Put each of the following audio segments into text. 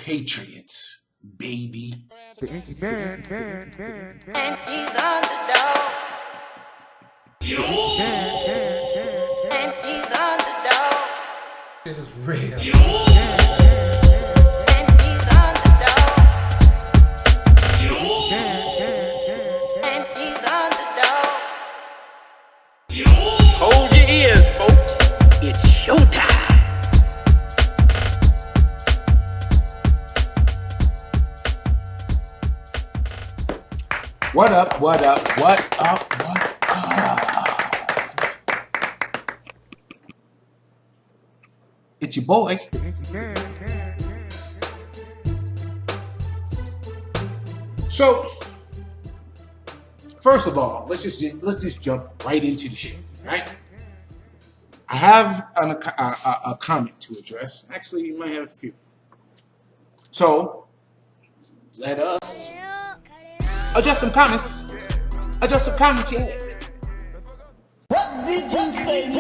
Patriots, baby. The Inky Man. And he's on the dog. And he's on the dog. It is real. And he's on the dog. And he's on the dog. Hold your ears, folks. It's showtime. What up, what up, what up, what up? It's your boy. The Inky Man. So, first of all, let's just jump right into the show, right? I have a comment to address. Actually, you might have a few. So, let us adjust some comments. Adjust some comments, yeah. What did you say?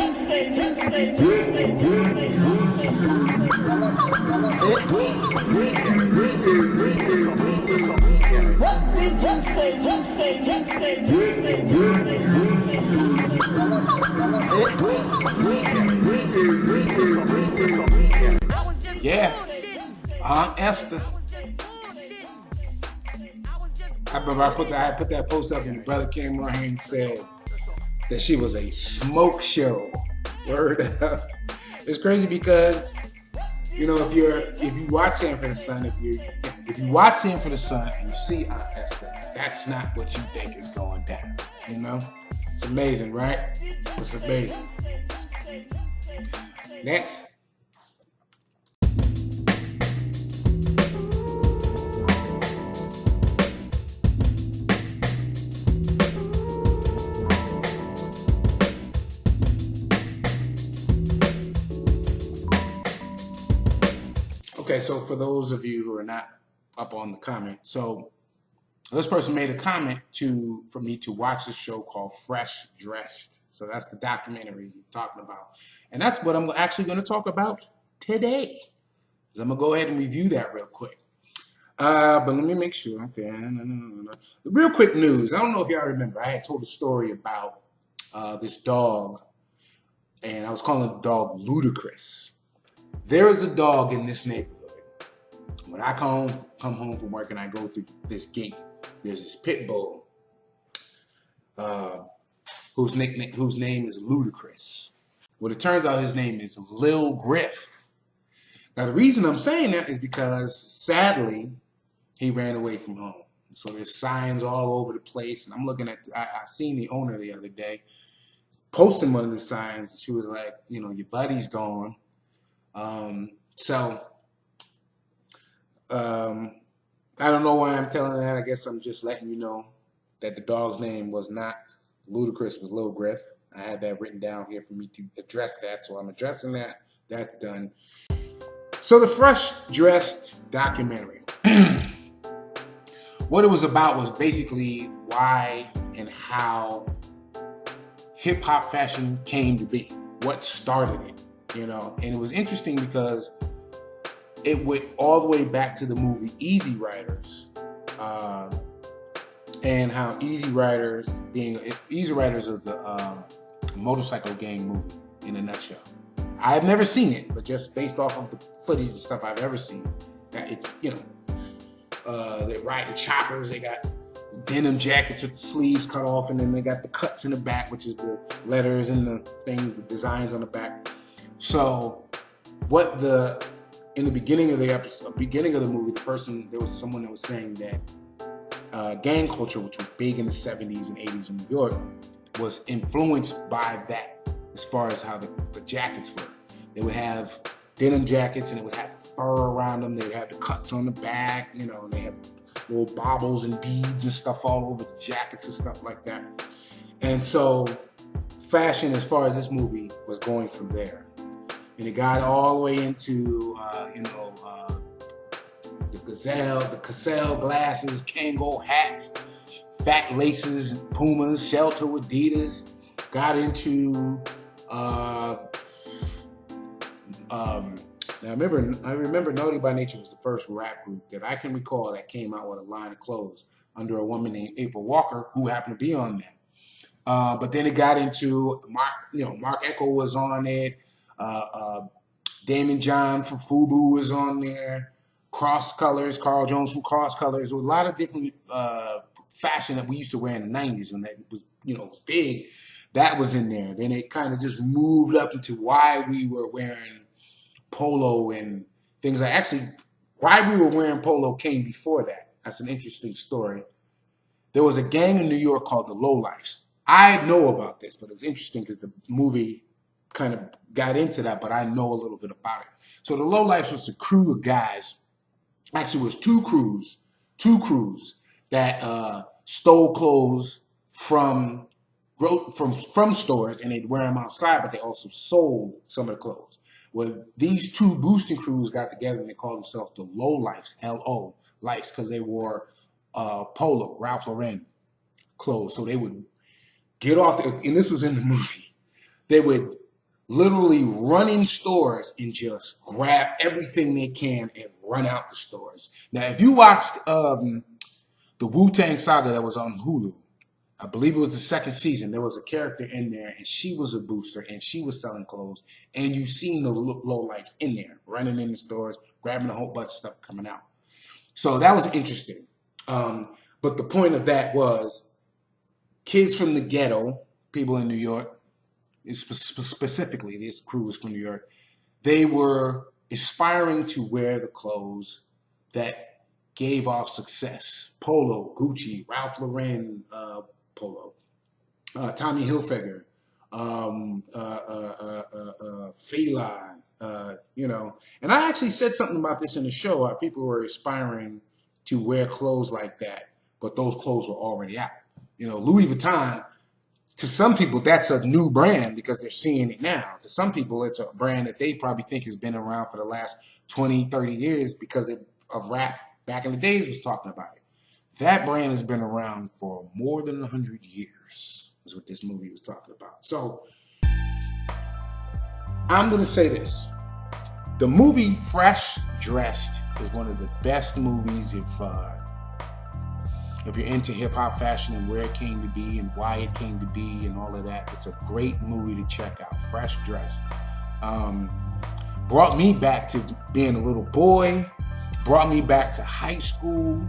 Yeah. Aunt Esther. I remember I put that post up and the brother came on here and said that she was a smoke show. Word up. It's crazy because, you know, if you watch Sanford and Son, if you watch Sanford and Son and you see Aunt Esther, that's not what you think is going down. You know? It's amazing, right? It's amazing. Next. Okay, so for those of you who are not up on the comment, so this person made a comment for me to watch the show called Fresh Dressed. So that's the documentary you're talking about. And that's what I'm actually going to talk about today. So I'm going to go ahead and review that real quick. But let me make sure. Okay. The real quick news. I don't know if y'all remember. I had told a story about this dog, and I was calling the dog Ludacris. There is a dog in this neighborhood. When I come home from work and I go through this gate, there's this pit bull whose name is Ludacris. Well, it turns out his name is Lil Griff. Now, the reason I'm saying that is because, sadly, he ran away from home. So there's signs all over the place. And I'm looking at, I seen the owner the other day posting one of the signs. And she was like, you know, your buddy's gone. I don't know why I'm telling that. I guess I'm just letting you know that the dog's name was not Ludacris, was Lil Griff. I had that written down here for me to address that, so I'm addressing that. That's done. So the Fresh Dressed documentary. What it was about was basically why and how hip-hop fashion came to be. What started it, you know? And it was interesting because it went all the way back to the movie Easy Riders, and how Easy Riders are the motorcycle gang movie in a nutshell. I have never seen it, but just based off of the footage and stuff I've ever seen, it's, you know, they're riding choppers. They got denim jackets with the sleeves cut off, and then they got the cuts in the back, which is the letters and the designs on the back. So, in the beginning of the episode, beginning of the movie, there was someone that was saying that gang culture, which was big in the 70s and 80s in New York, was influenced by that as far as how the jackets were. They would have denim jackets and it would have fur around them. They would have the cuts on the back, you know, and they had little baubles and beads and stuff all over the jackets and stuff like that. And so fashion, as far as this movie, was going from there. And it got all the way into, the Cassell glasses, Kangol hats, fat laces, Pumas, Shelter, Adidas. Got into Now, I remember Naughty by Nature was the first rap group that I can recall that came out with a line of clothes under a woman named April Walker, who happened to be on there. But then it got into Mark Echo was on it. Damon John from FUBU was on there. Cross Colors, Carl Jones from Cross Colors. There was a lot of different fashion that we used to wear in the 90s when that was, was big. That was in there. Then it kind of just moved up into why we were wearing polo and things. Why we were wearing polo came before that. That's an interesting story. There was a gang in New York called the Lowlifes. I know about this, but it's interesting because the movie kind of got into that, but I know a little bit about it. So the Lowlifes was a crew of guys. Actually, it was two crews that stole clothes from stores, and they'd wear them outside, but they also sold some of the clothes. Well, these two boosting crews got together and they called themselves the Lowlifes, L-O, Lifes, because they wore polo, Ralph Lauren clothes. So they would get off, and this was in the movie, they would literally run in stores and just grab everything they can and run out the stores. Now, if you watched the Wu-Tang Saga that was on Hulu, I believe it was the second season, there was a character in there, and she was a booster, and she was selling clothes, and you've seen the Lowlifes in there, running in the stores, grabbing a whole bunch of stuff coming out. So that was interesting. But the point of that was kids from the ghetto, people in New York, specifically this crew was from New York, they were aspiring to wear the clothes that gave off success. Polo, Gucci, Ralph Lauren polo, Tommy Hilfiger, Fila, And I actually said something about this in the show, how people were aspiring to wear clothes like that, but those clothes were already out. Louis Vuitton, to some people, that's a new brand because they're seeing it now. To some people, it's a brand that they probably think has been around for the last 20, 30 years because of rap back in the days was talking about it. That brand has been around for more than 100 years, is what this movie was talking about. So I'm going to say this. The movie Fresh Dressed is one of the best movies if you're into hip-hop fashion and where it came to be and why it came to be and all of that. It's a great movie to check out, Fresh Dressed. Brought me back to being a little boy, brought me back to high school,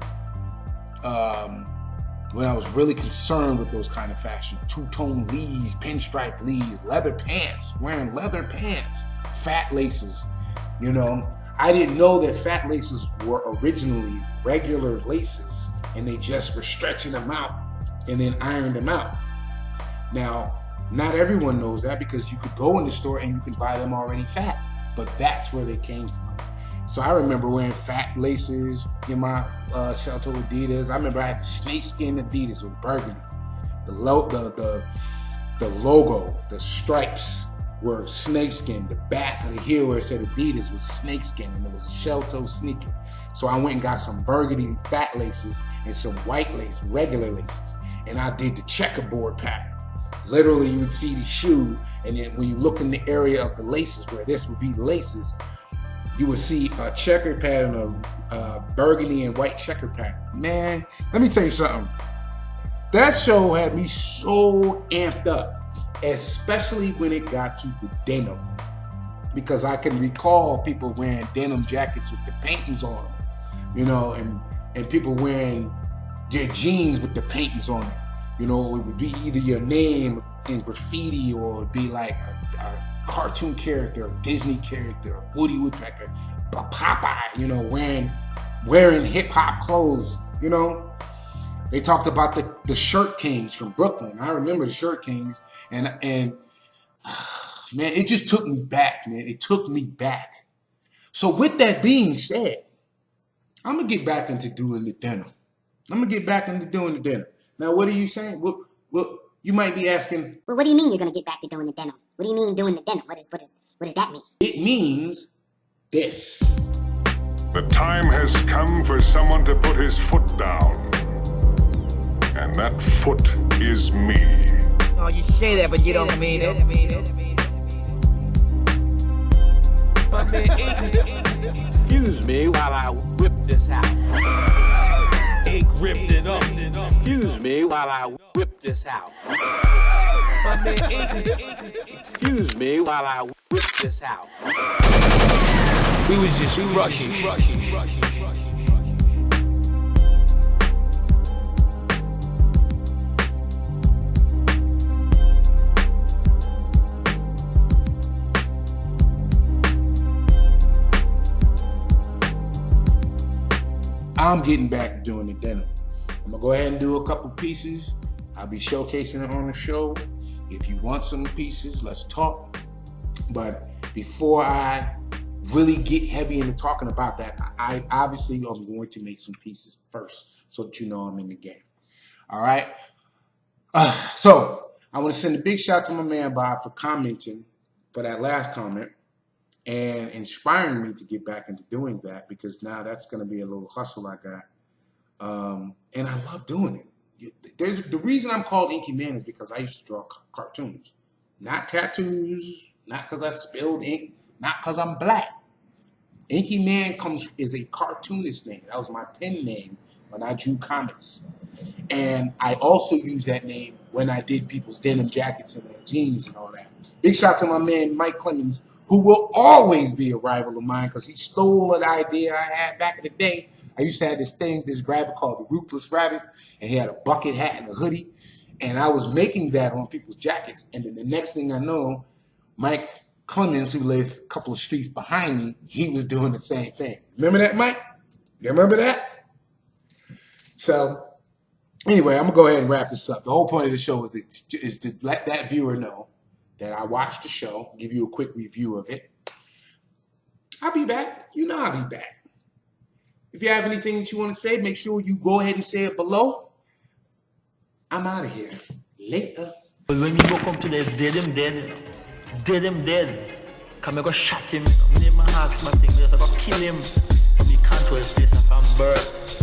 when I was really concerned with those kind of fashion. Two-tone Lees, pinstripe Lees, leather pants, wearing leather pants, fat laces, I didn't know that fat laces were originally regular laces and they just were stretching them out and then ironed them out. Now, not everyone knows that because you could go in the store and you can buy them already fat, but that's where they came from. So I remember wearing fat laces in my Shelto Adidas. I remember I had the snakeskin Adidas with burgundy. The logo, the stripes were snakeskin. The back of the heel where it said Adidas was snakeskin, and it was a Shelto sneaker. So I went and got some burgundy fat laces and some white lace, regular laces, and I did the checkerboard pattern. Literally, you would see the shoe, and then when you look in the area of the laces where this would be the laces, you would see a checker pattern of burgundy and white checker pattern. Man, let me tell you something. That show had me so amped up, especially when it got to the denim, because I can recall people wearing denim jackets with the paintings on them, and people wearing their jeans with the paintings on them. It would be either your name in graffiti or it would be like a cartoon character, a Disney character, a Woody Woodpecker, Popeye, wearing hip hop clothes, They talked about the Shirt Kings from Brooklyn. I remember the Shirt Kings, and man, it just took me back, man. It took me back. So with that being said, I'm gonna get back into doing the denim. Now, what are you saying? Well, you might be asking. Well, what do you mean you're gonna get back to doing the denim? What do you mean doing the denim? What does that mean? It means this. The time has come for someone to put his foot down. And that foot is me. Oh, you say that, but you don't mean it. But Excuse me while I whip this out. Ink ripped it up. Excuse me while I whip this out. Excuse me while I whip this out. We was just rushing. I'm getting back to doing the denim. I'm gonna go ahead and do a couple pieces. I'll be showcasing it on the show. If you want some pieces, let's talk. But before I really get heavy into talking about that, I obviously am going to make some pieces first so that you know I'm in the game. All right? So I want to send a big shout out to my man Bob for commenting for that last comment and inspiring me to get back into doing that, because now that's going to be a little hustle I got. And I love doing it. The reason I'm called Inky Mann is because I used to draw cartoons. Not tattoos, not because I spilled ink, not because I'm black. Inky Mann is a cartoonist name. That was my pen name when I drew comics. And I also used that name when I did people's denim jackets and their jeans and all that. Big shout out to my man Mike Clemens, who will always be a rival of mine because he stole an idea I had back in the day. I used to have this rabbit called the Ruthless Rabbit, and he had a bucket hat and a hoodie. And I was making that on people's jackets. And then the next thing I know, Mike Clemens, who lived a couple of streets behind me, he was doing the same thing. Remember that, Mike? You remember that? So anyway, I'm going to go ahead and wrap this up. The whole point of the show is to let that viewer know that I watched the show, give you a quick review of it. I'll be back. You know I'll be back. If you have anything that you want to say, make sure you go ahead and say it below. I'm out of here. Later. But when me go come to the dead him dead. Come I go shot him. Me name my heart, my thing. Me just go kill him. From the control space and from birth.